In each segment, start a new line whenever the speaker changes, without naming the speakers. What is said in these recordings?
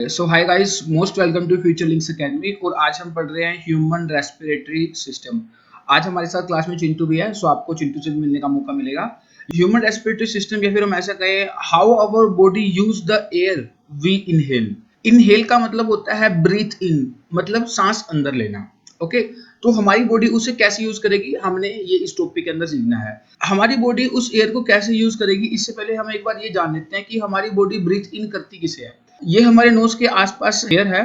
So hi guys, most welcome to future links academy. और आज हम पढ़ रहे हैं ह्यूमन रेस्पिरेटरी सिस्टम। आज हमारे साथ क्लास में चिंटू भी है, सो आपको चिंटू से भी मिलने का मौका मिलेगा। ह्यूमन रेस्पिरेटरी सिस्टम, या फिर हम ऐसा कहें how our body use the air we inhale. Inhale का मतलब होता है ब्रीथ इन, मतलब सांस अंदर लेना। ओके, तो हमारी बॉडी उसे कैसे यूज करेगी, हमने ये इस टॉपिक के अंदर सीखना है। हमारी बॉडी उस एयर को कैसे यूज करेगी, इससे पहले हम एक बार ये जान लेते हैं कि हमारी बॉडी ब्रीथ इन करती किसे है। ये हमारे नोज के आसपास एयर है।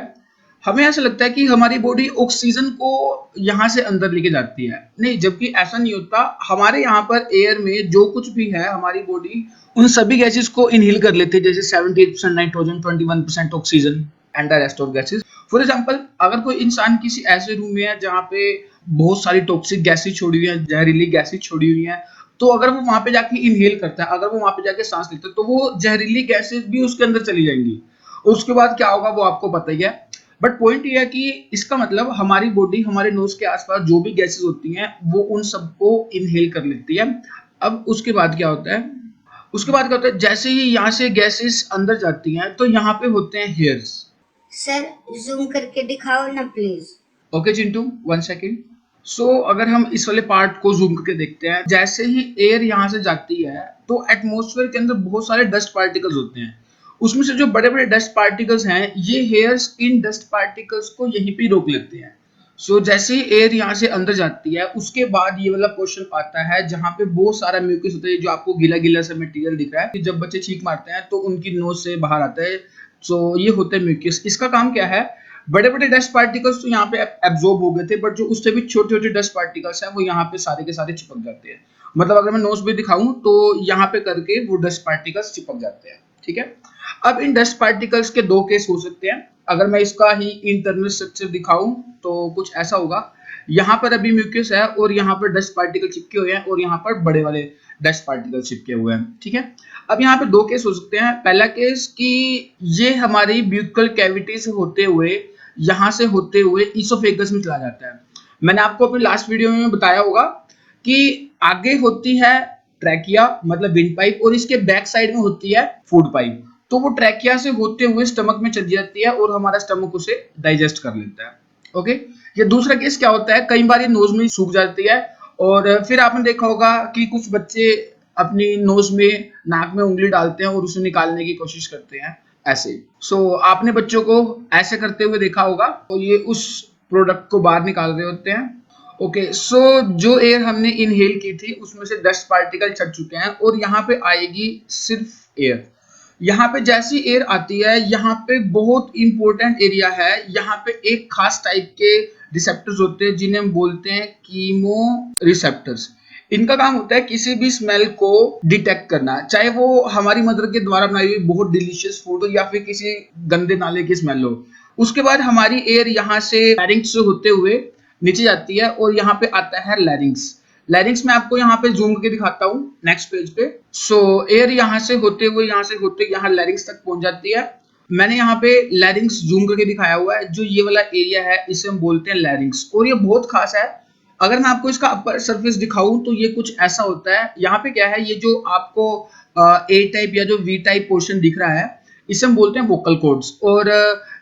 हमें ऐसा लगता है कि हमारी बॉडी ऑक्सीजन को यहाँ से अंदर लेके जाती है, नहीं, जबकि ऐसा नहीं होता। हमारे यहाँ पर एयर में जो कुछ भी है, हमारी बॉडी उन सभी गैसेस को इनहेल कर लेती है, जैसे 78% nitrogen, 21% oxygen and the rest of gases. For example, अगर कोई इंसान किसी ऐसे रूम में है जहाँ पे बहुत सारी टॉक्सिक गैसेस छोड़ी हुई है, जहरीली गैसेस छोड़ी हुई है, तो अगर वो वहां पे जाके इनहेल करता है, अगर वो वहां पे जाके सांस लेता है, तो वो जहरीली गैसेस भी उसके अंदर चली जाएंगी। उसके बाद क्या होगा वो आपको पता ही है। बट पॉइंट ये है कि इसका मतलब हमारी बॉडी हमारे नोज के आसपास जो भी गैसेस होती हैं वो उन सबको इनहेल कर लेती है। अब उसके बाद क्या होता है, जैसे ही यहाँ से गैसेस अंदर जाती हैं तो यहाँ पे होते हैं हेयर्स।
सर जूम करके दिखाओ ना please.
Okay Chintu, 1 second. So अगर हम इस वाले पार्ट को जूम करके देखते हैं, जैसे ही एयर यहाँ से जाती है तो एटमॉस्फेयर के अंदर बहुत सारे डस्ट पार्टिकल्स होते हैं। उसमें से जो बड़े बड़े डस्ट पार्टिकल्स हैं, ये हेयर्स इन डस्ट पार्टिकल्स को यहीं पे रोक लेते हैं। सो जैसे ही एयर यहाँ से अंदर जाती है, उसके बाद ये वाला क्वेश्चन आता है जहाँ पे बहुत सारा म्यूकस होता है, जो आपको गीला गीला सा मटेरियल दिख रहा है कि जब बच्चे छींक मारते हैं तो उनकी नोज से बाहर आता है। सो ये होते हैं म्यूकस। इसका काम क्या है, बड़े बड़े डस्ट पार्टिकल्स तो यहाँ पे एब्जॉर्ब हो गए थे, बट जो उससे भी छोटे छोटे डस्ट पार्टिकल्स हैं वो यहाँ पे सारे के सारे चिपक जाते हैं। मतलब अगर मैं नोज पे दिखाऊं तो यहाँ पे करके वो डस्ट पार्टिकल्स चिपक जाते हैं। ठीक है, अब इन डस्ट पार्टिकल्स के दो केस हो सकते हैं। अगर मैं इसका ही इंटरनल स्ट्रक्चर दिखाऊं तो कुछ ऐसा होगा। यहाँ पर अभी म्यूकस है और यहाँ पर डस्ट पार्टिकल चिपके हुए हैं और यहाँ पर बड़े वाले डस्ट पार्टिकल चिपके हुए हैं। ठीक है, अब यहाँ पे दो केस हो सकते हैं। पहला केस कि ये हमारी ब्यूकल कैविटी से होते हुए यहाँ से होते हुए इसोफेगस में चला जाता है। मैंने आपको अपनी लास्ट वीडियो में बताया होगा कि आगे होती है ट्रैकिया, मतलब विंड पाइप, और इसके बैक साइड में होती है फूड पाइप। तो वो ट्रैकिया से होते हुए स्टमक में चली जाती है और हमारा स्टमक उसे डाइजेस्ट कर लेता है। ओके, ये दूसरा केस क्या होता है, कई बार ये नोज में सूख जाती है और फिर आपने देखा होगा कि कुछ बच्चे अपनी नोज में, नाक में उंगली डालते हैं और उसे निकालने की कोशिश करते हैं ऐसे। सो आपने बच्चों को ऐसे करते हुए देखा होगा, तो ये उस प्रोडक्ट को बाहर निकाल रहे होते हैं। ओके, सो जो एयर हमने इनहेल की थी उसमें से डस्ट पार्टिकल छट चुके हैं और यहाँ पे आएगी सिर्फ एयर। यहाँ पे जैसी एयर आती है, यहाँ पे बहुत इंपॉर्टेंट एरिया है। यहाँ पे एक खास टाइप के रिसेप्टर्स होते हैं जिन्हें हम बोलते हैं कीमो रिसेप्टर्स। इनका काम होता है किसी भी स्मेल को डिटेक्ट करना, चाहे वो हमारी मदर के द्वारा बनाई हुई बहुत डिलीशियस फूड हो या फिर किसी गंदे नाले की स्मेल हो। उसके बाद हमारी एयर यहाँ से लैरिंक्स से होते हुए नीचे जाती है और यहाँ पे आता है लैरिंक्स। लैरिंक्स में आपको यहाँ पे जूम करके दिखाता हूँ नेक्स्ट पेज पे। सो एयर यहाँ से होते यहाँ लैरिंक्स तक पहुंच जाती है। मैंने यहाँ पे लैरिंक्स जूम करके दिखाया हुआ है। जो ये वाला एरिया है इसे हम बोलते हैं लैरिंक्स, और ये बहुत खास है। अगर मैं आपको इसका अपर सरफेस दिखाऊं तो ये कुछ ऐसा होता है। यहाँ पे क्या है, ये जो आपको ए टाइप या जो वी टाइप पोर्शन दिख रहा है, इसे हम बोलते हैं वोकल कॉर्ड्स। और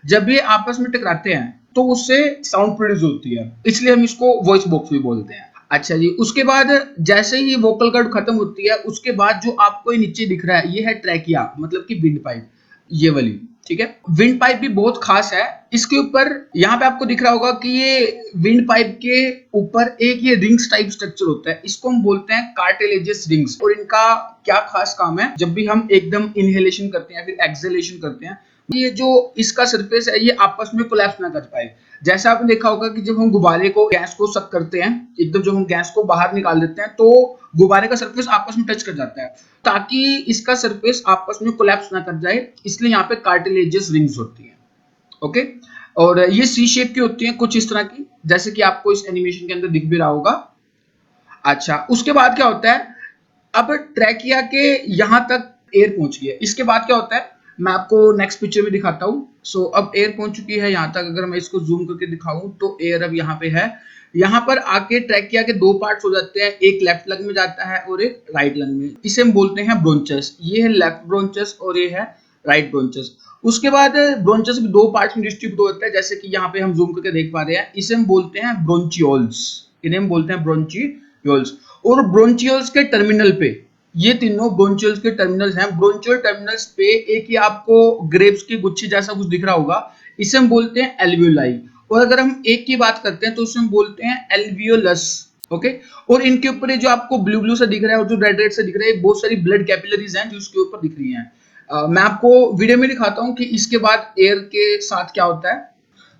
जब ये आपस में टकराते हैं तो उससे साउंड प्रोड्यूस होती है, इसलिए हम इसको वॉइस बॉक्स भी बोलते हैं। अच्छा जी, उसके बाद जैसे ही वोकल कॉर्ड खत्म होती है, उसके बाद जो आपको नीचे दिख रहा है ये है ट्रैकिया, मतलब कि विंड पाइप, ये वाली। ठीक है, विंड पाइप भी बहुत खास है। इसके ऊपर यहाँ पे आपको दिख रहा होगा कि ये विंड पाइप के ऊपर एक ये रिंग्स टाइप स्ट्रक्चर होता है, इसको हम बोलते हैं कार्टिलेजियस रिंग्स। और इनका क्या खास काम है, जब भी हम एकदम इनहेलेशन करते हैं या फिर एक्सहेलेशन करते हैं, ये जो इसका सरफेस है ये आपस में कोलैप्स ना कर पाए। जैसा आपने देखा होगा कि जब हम गुब्बारे को, गैस को सक करते हैं, एकदम जब हम गैस को बाहर निकाल देते हैं तो गुब्बारे का सरफेस आपस में टच कर जाता है, ताकि इसका सरफेस आपस में कोलैप्स ना कर जाए, इसलिए यहाँ पे कार्टिलेजियस रिंग्स होती हैं। ओके, और ये सी शेप की होती हैं कुछ इस तरह की, जैसे कि आपको इस एनिमेशन के अंदर दिख भी रहा होगा। अच्छा, उसके बाद क्या होता है, अब ट्रैकिया के यहां तक एयर पहुंच गई है। इसके बाद क्या होता है मैं आपको नेक्स्ट पिक्चर में दिखाता हूँ। सो अब एयर पहुंच चुकी है यहां तक। अगर मैं इसको जूम करके दिखाऊं तो एयर अब यहाँ पे है। यहाँ पर आके ट्रैकिया के दो पार्ट्स हो जाते हैं, एक लेफ्ट लंग में जाता है और एक राइट लंग में। इसे हम बोलते हैं ब्रोंचस। ये है लेफ्ट ब्रोंचस और ये है राइट ब्रोंचस। उसके बाद ब्रोंचस भी दो पार्ट्स में डिस्ट्रीब्यूट होता है, जैसे कि यहाँ पे हम जूम करके देख पा रहे हैं, इसे हम बोलते हैं ब्रोंचियोल्स, इन्हें हम बोलते हैं ब्रोंचियोल्स। और ब्रोंचियोल्स के टर्मिनल पे, ये तीनों ब्रोंचियोल्स के टर्मिनल्स हैं, ब्रोंचियोल टर्मिनल्स पे एक ही आपको ग्रेप्स की गुच्छी जैसा कुछ दिख रहा होगा, इसे हम बोलते हैं एल्वियोलाई। और अगर हम एक की बात करते हैं तो उसे हम बोलते हैं एल्वियोलस। ओके, और इनके ऊपर ये जो आपको ब्लू ब्लू से दिख रहा है और जो रेड रेड से दिख रहा है, बहुत सारी ब्लड कैपिलरीज हैं जो इसके ऊपर दिख रही हैं। मैं आपको वीडियो में दिखाता हूं कि इसके बाद एयर के साथ क्या होता है।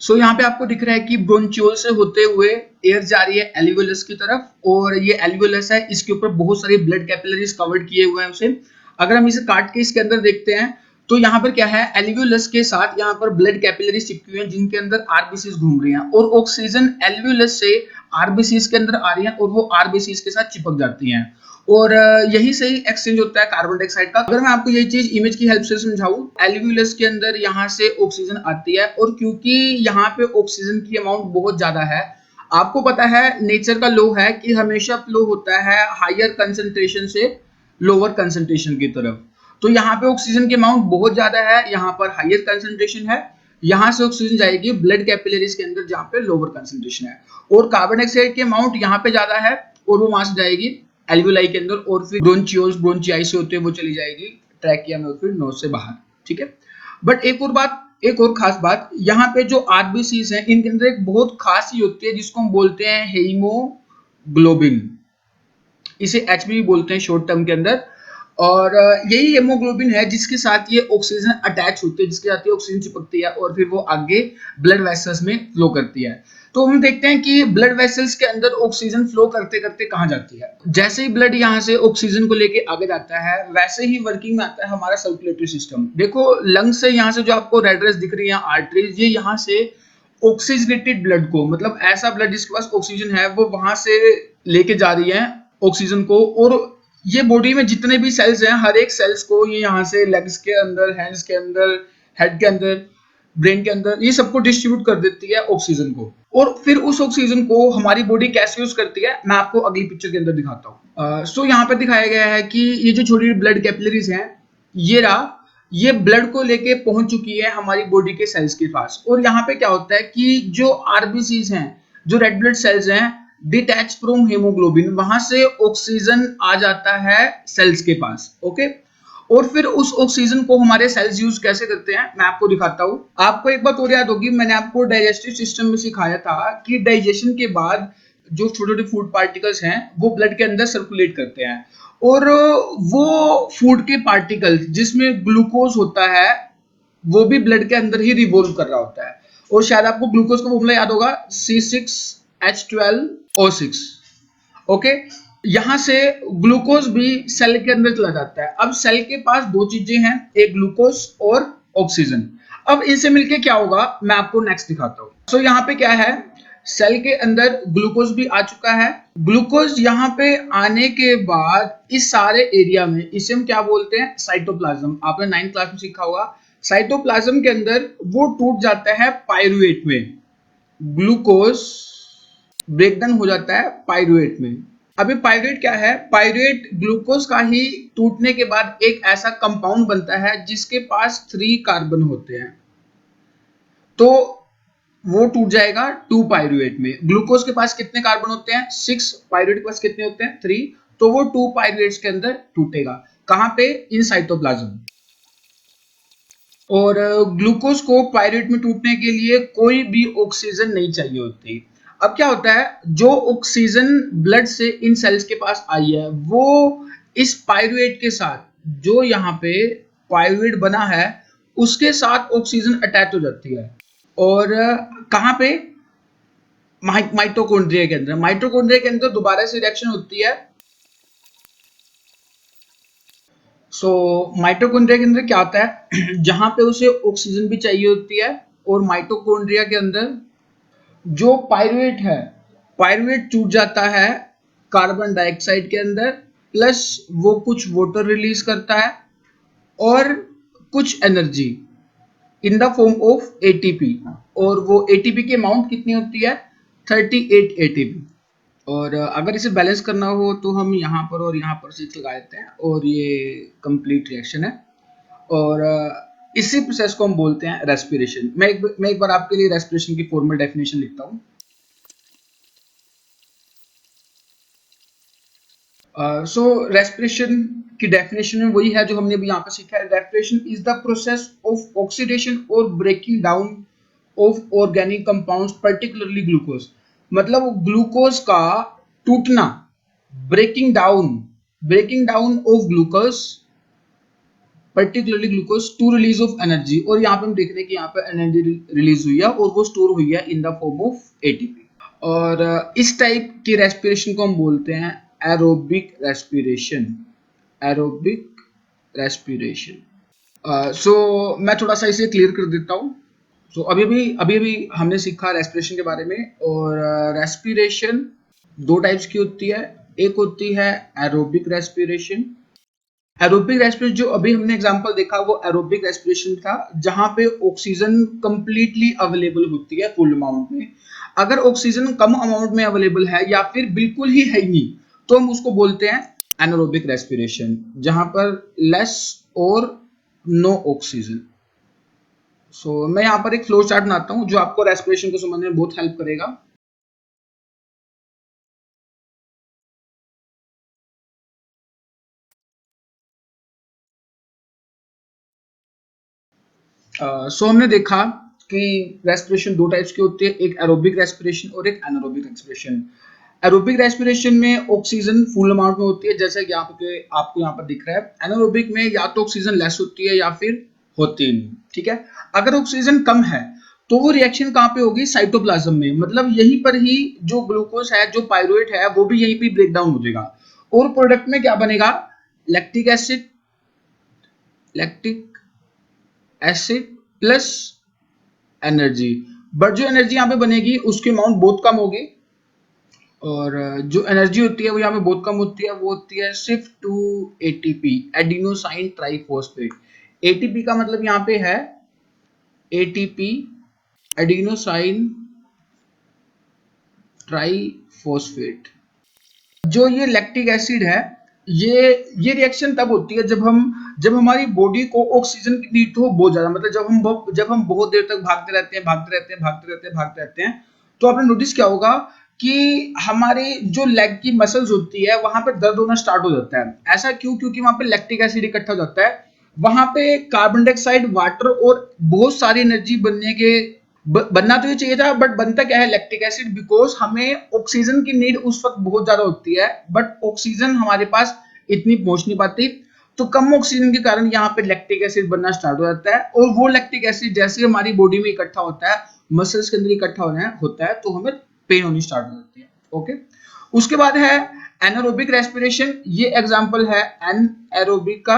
सो यहाँ पे आपको दिख रहा है कि ब्रोंचियोल से होते हुए एयर जा रही है एल्वियोलस की तरफ, और ये एल्वियोलस है, इसके ऊपर बहुत सारी ब्लड कैपिलरीज कवर्ड किए हुए हैं उसे। अगर हम इसे काट के इसके अंदर देखते हैं तो यहाँ पर क्या है, एल्वियोलस के साथ यहाँ पर ब्लड कैपिलरीज चिपकी हुई हैं जिनके अंदर आरबीसीज घूम रही हैं, और ऑक्सीजन एल्वियोलस से आरबीसीज के अंदर आ रही है और वो आरबीसीज के साथ चिपक जाती हैं, और यही से ही एक्सचेंज होता है कार्बन डाइऑक्साइड का। अगर मैं आपको यही चीज इमेज की हेल्प से समझाऊं, एल्वियोलस के अंदर यहाँ से ऑक्सीजन आती है, और क्योंकि यहाँ पे ऑक्सीजन की अमाउंट बहुत ज्यादा है, आपको पता है नेचर का लॉ है कि हमेशा फ्लो होता है हायर कंसंट्रेशन से लोअर कंसंट्रेशन की तरफ। तो यहाँ पे ऑक्सीजन की अमाउंट बहुत ज्यादा है, यहाँ पर हायर कंसंट्रेशन है, यहाँ से ऑक्सीजन जाएगी ब्लड कैपिलरीज के अंदर जहाँ पे लोअर कंसंट्रेशन है, और कार्बन डाइऑक्साइड की अमाउंट यहाँ पे ज्यादा है और वो वहां से जाएगी एल्वियोलाई के अंदर, और फिर ब्रोंचियोल्स ब्रोंचियाई से होते हुए वो चली जाएगी ट्रैकिया में और फिर नोज से बाहर। ठीक है, बट एक और बात, एक और खास बात, यहाँ पे जो आरबीसीज हैं इनके अंदर एक बहुत खास चीज होती है जिसको हम बोलते हैं हीमोग्लोबिन, इसे एचबी बोलते हैं शॉर्ट टर्म के अंदर। और यही हेमोग्लोबिन है जिसके साथ ये ऑक्सीजन अटैच होती है, जिसके साथ ये ऑक्सीजन चिपकती है और फिर वो आगे ब्लड वेसल्स में फ्लो करती है। तो हम देखते हैं कि ब्लड वेसल्स के अंदर ऑक्सीजन फ्लो करते करते कहाँ जाती है। जैसे ही ब्लड यहाँ से ऑक्सीजन को लेके आगे जाता है, वैसे ही वर्किंग में आता है हमारा सर्कुलेटरी सिस्टम। देखो लंग्स से यहाँ से जो आपको रेड रेस दिख रही है आर्टरीज, ये यहाँ से ऑक्सीजनेटेड ब्लड को, मतलब ऐसा ब्लड जिसके पास ऑक्सीजन है, वो वहां से लेके जा रही है ऑक्सीजन को, और ये बॉडी में जितने भी सेल्स हैं हर एक सेल्स को ये यहाँ से लेग्स के अंदर, हैंड्स के अंदर, हेड के अंदर, ब्रेन के अंदर, ये सबको डिस्ट्रीब्यूट कर देती है ऑक्सीजन को। और फिर उस ऑक्सीजन को हमारी बॉडी कैसे यूज करती है मैं आपको अगली पिक्चर के अंदर दिखाता हूँ। सो यहाँ पर दिखाया गया है कि ये जो छोटी ब्लड कैपिलरीज हैं, ये रहा, ये ब्लड को लेके पहुंच चुकी है हमारी बॉडी के सेल्स के पास। और यहाँ पे क्या होता है कि जो आरबीसीज हैं, जो रेड ब्लड सेल्स हैं, डिटैच फ्रॉम हेमोग्लोबिन, वहां से ऑक्सीजन आ जाता है सेल्स के पास। ओके, और फिर उस ऑक्सीजन को हमारे सेल्स यूज कैसे करते हैं मैं आपको दिखाता हूं। आपको एक बात और याद होगी, मैंने आपको डाइजेस्टिव सिस्टम में सिखाया था कि डाइजेशन के बाद जो छोटे छोटे फूड पार्टिकल्स हैं वो ब्लड के अंदर सर्कुलेट करते हैं, और वो फूड के पार्टिकल जिसमें ग्लूकोज होता है वो भी ब्लड के अंदर ही रिवॉल्व कर रहा होता है। और शायद आपको ग्लूकोज का फॉर्मूला याद होगा, C6H12O6। ओके, यहां से ग्लूकोज भी सेल के अंदर चला जाता है। अब सेल के पास दो चीजें हैं, एक ग्लूकोज और ऑक्सीजन। अब इनसे मिलके क्या होगा मैं आपको नेक्स्ट दिखाता हूं। सो यहाँ पे क्या है, सेल के अंदर ग्लूकोज भी आ चुका है। ग्लूकोज यहाँ पे आने के बाद इस सारे एरिया में, इसे हम क्या बोलते हैं, साइटोप्लाज्म। आपने 9th क्लास में सीखा होगा। साइटोप्लाज्म के अंदर वो टूट जाता है पाइरुवेट में, ग्लूकोज ब्रेकडाउन हो जाता है पाइरुवेट में। अभी पाइरुवेट क्या है, पाइरुवेट ग्लूकोज का ही टूटने के बाद एक ऐसा कंपाउंड बनता है जिसके पास 3 कार्बन होते हैं, तो वो टूट जाएगा 2 पाइरुवेट में। ग्लूकोज के पास कितने कार्बन होते हैं, 6, पाइरुवेट के पास कितने होते हैं, 3, तो वो 2 पाइरुवेट्स के अंदर टूटेगा। कहां पे, इन साइटोप्लाज्म। और ग्लूकोज को पाइरुवेट में टूटने के लिए कोई भी ऑक्सीजन नहीं चाहिए होती। अब क्या होता है, जो ऑक्सीजन ब्लड से इन सेल्स के पास आई है वो इस पाइरुवेट के साथ, जो यहाँ पे पाइरुवेट बना है उसके साथ ऑक्सीजन अटैच हो जाती है। और कहाँ पे, माइटोकॉन्ड्रिया के अंदर। माइटोकॉन्ड्रिया के अंदर दोबारा से रिएक्शन होती है। सो माइटोकॉन्ड्रिया के अंदर क्या होता है, जहां पे उसे ऑक्सीजन भी चाहिए होती है, और माइटोकॉन्ड्रिया के अंदर जो पाइरुवेट है, पाइरुवेट टूट जाता है कार्बन डाइऑक्साइड के अंदर, प्लस वो कुछ वाटर रिलीज करता है और कुछ energy in the form of ATP. और वो एटीपी की अमाउंट कितनी होती है, 38 एटीपी। और अगर इसे बैलेंस करना हो तो हम यहाँ पर और यहाँ पर 6 लगा देते हैं और ये कंप्लीट रिएक्शन है। और इसी प्रोसेस को हम बोलते हैं रेस्पिरेशन। मैं एक बार आपके लिए रेस्पिरेशन की फॉर्मल डेफिनेशन लिखता हूँ। सो रेस्पिरेशन की डेफिनेशन में वही है जो हमने अभी यहाँ पे सीखा है। Respiration is the process of oxidation और breaking down of organic compounds particularly glucose. मतलब ग्लूकोज का टूटना, breaking down of glucose particularly glucose to release of energy. और यहाँ पे हम देख रहे हैं कि यहाँ पे एनर्जी रिलीज हुई है और वो स्टोर हुई है in the form of ATP. और इस टाइप की रेस्पिरेशन को हम बोलते हैं aerobic respiration. Aerobic respiration. So मैं थोड़ा सा इसे क्लियर कर देता हूँ। सो अभी हमने सीखा रेस्पिरेशन के बारे में। और रेस्पिरेशन दो टाइप्स की होती है। एक होती है एरोबिक रेस्पिरेशन। एरोबिक रेस्पिरेशन जो अभी हमने एग्जांपल देखा वो एरोबिक रेस्पिरेशन था, जहां पे ऑक्सीजन कंप्लीटली अवेलेबल होती है फुल अमाउंट में। अगर ऑक्सीजन कम अमाउंट में अवेलेबल है या फिर बिल्कुल ही है नहीं, तो हम उसको बोलते हैं एनारोबिक रेस्पिरेशन, जहां पर लेस और नो ऑक्सीजन। सो मैं यहाँ पर एक फ्लो चार्ट बनाता हूँ जो आपको रेस्पिरेशन को समझने में बहुत हेल्प करेगा। सो हमने देखा कि रेस्पिरेशन दो टाइप्स की होती है, एक एरोबिक रेस्पिरेशन और एक एनारोबिक रेस्पिरेशन। एरोबिक रेस्पिरेशन में ऑक्सीजन फुल अमाउंट में होती है, जैसा कि आपको यहाँ पर दिख रहा है। एनारोबिक में या तो ऑक्सीजन लेस होती है या फिर होती नहीं। ठीक है, अगर ऑक्सीजन कम है तो वो रिएक्शन कहाँ पे होगी? साइटोप्लाज्म में। मतलब यहीं पर ही जो ग्लूकोज है, जो पायरुवेट है, वो भी यहीं पे ब्रेक डाउन हो जाएगा और प्रोडक्ट में क्या बनेगा? Lactic acid, lactic acid plus energy. But जो एनर्जी यहाँ पे बनेगी उसकी अमाउंट बहुत कम होगी। और जो एनर्जी होती है वो यहाँ पे बहुत कम होती है, वो होती है सिर्फ 2 एटीपी, एडिनोसाइन ट्राइफॉस्फेट। एटीपी का मतलब यहाँ पे है एटीपी, एडिनोसाइन ट्राइफॉस्फेट। जो ये लैक्टिक एसिड है, ये रिएक्शन तब होती है जब हमारी बॉडी को ऑक्सीजन की नीड हो बहुत ज्यादा। मतलब जब हम बहुत देर तक भागते रहते हैं, तो आपने नोटिस किया होगा कि हमारे जो लेग की मसल्स होती है वहां पे दर्द होना स्टार्ट हो जाता है। ऐसा क्यों? क्योंकि वहां पे लैक्टिक एसिड इकट्ठा हो जाता है। वहां पे कार्बन डाइऑक्साइड, वाटर और बहुत सारी एनर्जी बनना तो ये चाहिए था, बट बनता क्या है? Lactic acid. बिकॉज हमें ऑक्सीजन की नीड उस वक्त बहुत ज्यादा होती है, बट ऑक्सीजन हमारे पास इतनी पहुंच नहीं पाती। तो कम ऑक्सीजन के कारण यहाँ पे लैक्टिक एसिड बनना स्टार्ट हो जाता है। और वो लैक्टिक एसिड जैसे हमारी बॉडी में इकट्ठा होता है, मसल्स के अंदर इकट्ठा होता है, तो हमें पेन होनी स्टार्ट हो जाती है। ओके, उसके बाद है एनारोबिक रेस्पिरेशन। ये एग्जांपल है एनएरोबिक का,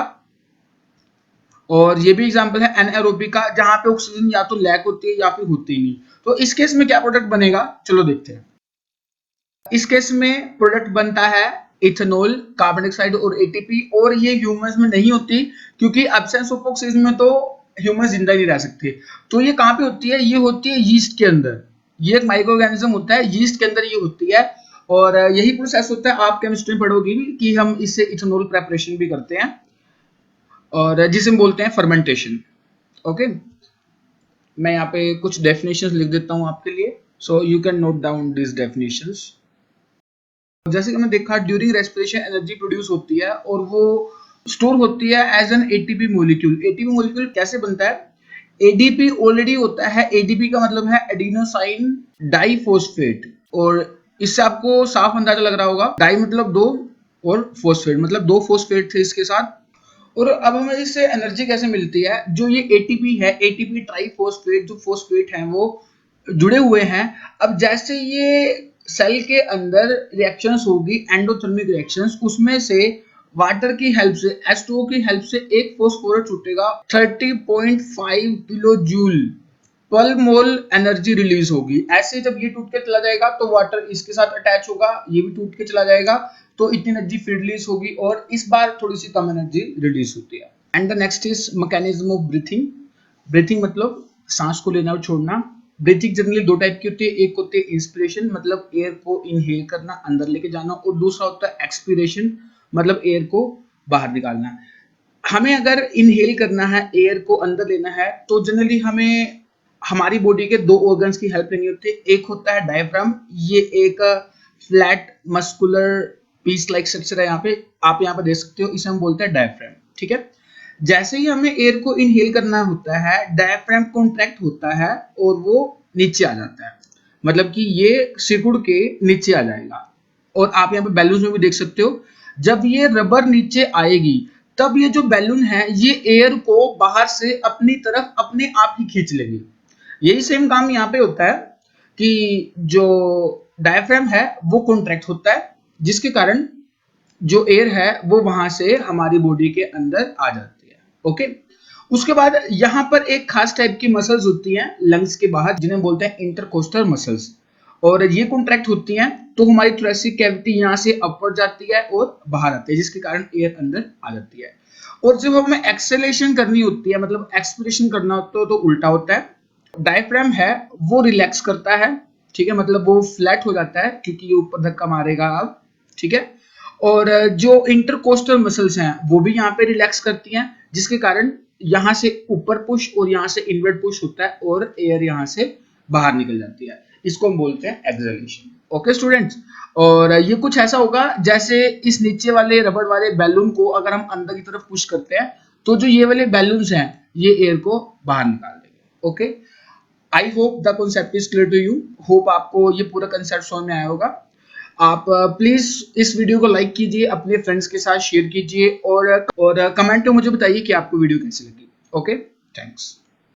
और ये भी एग्जांपल है एनएरोबिक का, जहां पे ऑक्सीजन या तो लैक होती है या फिर होती ही नहीं। तो इस केस में क्या प्रोडक्ट बनेगा? चलो देखते हैं। इस केस में प्रोडक्ट बनता है इथेनॉल, कार्बन डाइऑक्साइड और एटीपी। और ये ह्यूमंस में नहीं होती, क्योंकि एब्सेंस ऑफ ऑक्सीजन में तो ह्यूमन जिंदा नहीं रह सकते। तो ये कहां पे होती है? ये होती है यीस्ट के अंदर। ये एक माइक्रो ऑर्गेनिज्म होता है, यीस्ट के अंदर ये होती है। और यही प्रोसेस होता है, आप केमिस्ट्री में पढ़ोगे कि हम इससे इथेनॉल प्रेपरेशन भी करते हैं, और जिसे हम बोलते हैं फर्मेंटेशन। ओके, मैं यहाँ पे कुछ डेफिनेशंस लिख देता हूँ आपके लिए, so you can note down this definitions. जैसे कि हमने देखा, ड्यूरिंग रेस्पिरेशन एनर्जी प्रोड्यूस होती है और वो स्टोर होती है as an ATP molecule. ATP molecule कैसे बनता है? एडीपी ऑलरेडी होता है। एडीपी का मतलब है एडिनोसाइन डाइफॉस्फेट। और इससे आपको साफ अंदाजा लग रहा होगा, डाई मतलब दो और फॉस्फेट मतलब दो फॉस्फेट थे इसके साथ। और अब हमें इससे एनर्जी कैसे मिलती है? जो ये एटीपी है, एटीपी ट्राइफॉस्फेट, जो फॉस्फेट हैं वो जुड़े हुए हैं। अब जैसे ये सेल के अंदर रिएक्शंस होगी, एंडोथर्मिक रिएक्शंस, उसमें से वाटर की हेल्प से, H2O की हेल्प से एक फॉस्फोरस छूटेगा, 30.5 किलो जूल पर मोल एनर्जी रिलीज होगी। ऐसे जब ये टूट के चला जाएगा तो वाटर इसके साथ अटैच होगा, ये भी टूट के चला जाएगा, तो इतनी एनर्जी फिर रिलीज होगी। और इस बार थोड़ी सी कम एनर्जी रिलीज होती है। And the next is mechanism of breathing. Breathing मतलब सांस को लेना और छोड़ना। ब्रीथिंग जनरली दो टाइप की होती है। एक होती है इंस्पिरेशन, मतलब एयर को इनहेल करना, अंदर लेके जाना, और दूसरा होता है एक्सपीरेशन, मतलब एयर को बाहर निकालना। हमें अगर इनहेल करना है, एयर को अंदर लेना है, तो जनरली हमें हमारी बॉडी के दो ऑर्गन्स की हेल्प लेनी होती है। एक होता है डायफ्राम, ये एक flat muscular piece like structure है, यहाँ पे आप यहाँ पे देख सकते हो, इसे हम बोलते हैं डायफ्राम। ठीक है, जैसे ही हमें एयर को इनहेल करना होता है, डायफ्राम कॉन्ट्रैक्ट होता है और वो नीचे आ जाता है, मतलब कि ये सिकुड़ के नीचे आ जाएगा। और आप यहाँ पे बैलून में भी देख सकते हो, जब ये रबर नीचे आएगी तब ये जो बैलून है ये एयर को बाहर से अपनी तरफ अपने आप ही खींच लेगी। यही सेम काम यहाँ पे होता है कि जो डायफ्राम है वो कॉन्ट्रैक्ट होता है, जिसके कारण जो एयर है वो वहां से हमारी बॉडी के अंदर आ जाती है। ओके, उसके बाद यहाँ पर एक खास टाइप की मसल्स होती हैं लंग्स के बाहर, जिन्हें बोलते हैं इंटरकोस्टल मसल्स, और ये कॉन्ट्रैक्ट होती हैं तो हमारी थोरेसिक कैविटी यहाँ से अपवर्ड जाती है और बाहर आती है, जिसके कारण एयर अंदर आ जाती है। और जब हमें एक्सेलेशन करनी होती है, मतलब एक्सपिरेशन करना होता है, तो उल्टा होता है। डायफ्राम है वो रिलैक्स करता है, ठीक है, मतलब वो फ्लैट हो जाता है क्योंकि ये ऊपर धक्का मारेगा अब। ठीक है, और जो इंटरकोस्टल मसल्स हैं वो भी यहाँ पे रिलैक्स करती हैं, जिसके कारण यहाँ से ऊपर पुश और यहाँ से इनवर्ड पुश होता है और एयर यहाँ से बाहर निकल जाती है। इसको हम बोलते हैं एक्सहेलेशन। ओके स्टूडेंट्स, और ये कुछ ऐसा होगा जैसे इस नीचे वाले रबड़ वाले बैलून को अगर हम अंदर की तरफ पुश करते हैं तो जो ये वाले बैलून्स हैं ये एयर को बाहर निकाल देंगे। Okay, I hope the concept is clear to you. Hope आपको ये पूरा कंसेप्ट समझ में आया होगा। आप प्लीज इस वीडियो को लाइक कीजिए, अपने फ्रेंड्स के साथ शेयर कीजिए और कमेंट में मुझे बताइए कि आपको वीडियो कैसी लगी। Okay, thanks.